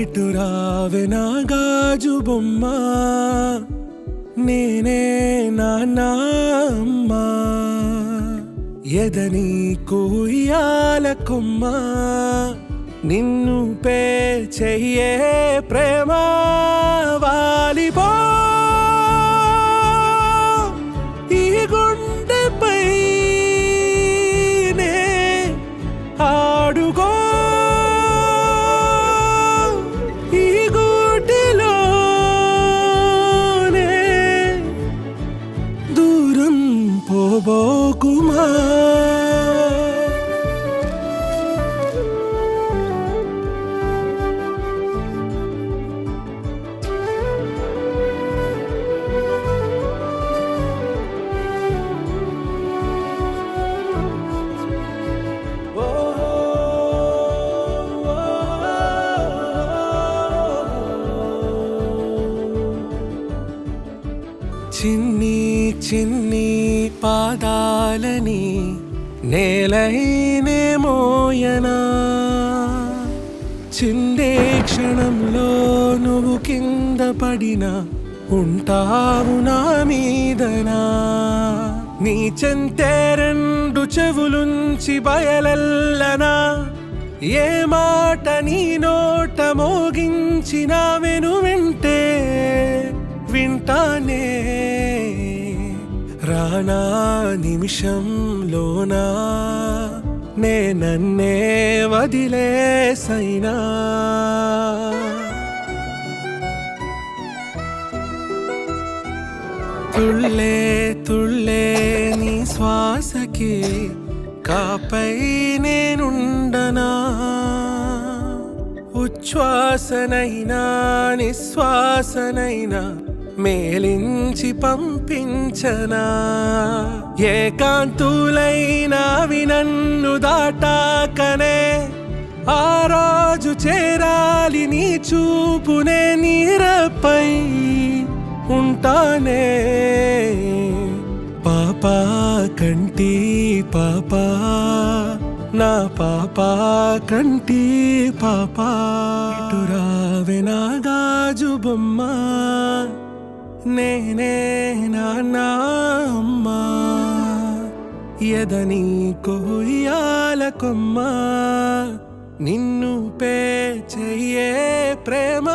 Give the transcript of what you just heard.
ఇటు రావే నా గాజు బొమ్మ, నేనే నాన్న అమ్మా. ఎదని కూయాల కొమ్మ, నిన్ను పే చెయ్యే ప్రేమ వాలిపో ఈ గుండెపై నే ఆడుకో ఈ గూటిలోనే దూరం పోబోకుమా. చిన్ని చిన్ని పాదాలని నేలైనే మోయనా, చిందే క్షణంలో నువ్వు కింద పడినా ఉంటావు నా మీదనా. నీ చెంతే రెండు చెవులుంచి బయలెల్లనా, ఏ మాట నీ నోట మోగించిన వెను వింటే వింటానే. రానా నిమిషంలోనా నే నన్నే వదిలేసైనా, తుళ్ళే తుళ్ళే నీ శ్వాసకి కాపై నేనుండనా. ఉచ్ఛ్వాసనైనా నిశ్వాసనైనా మేలించి పంపించనా. ఏకాంతులైనవి నన్ను దాటాకనే ఆ రోజు చేరాలి నీ చూపునే నీరపై ఉంటానే. పాపా కంటి పాపా నా పాపా కంటి పాపా, ఇటు రావే నా గాజు బొమ్మ, నేనే నాన్న అమ్మా. ఎదని కొయ్యాల కొమ్మ, నిన్ను పే చెయ్యే ప్రేమ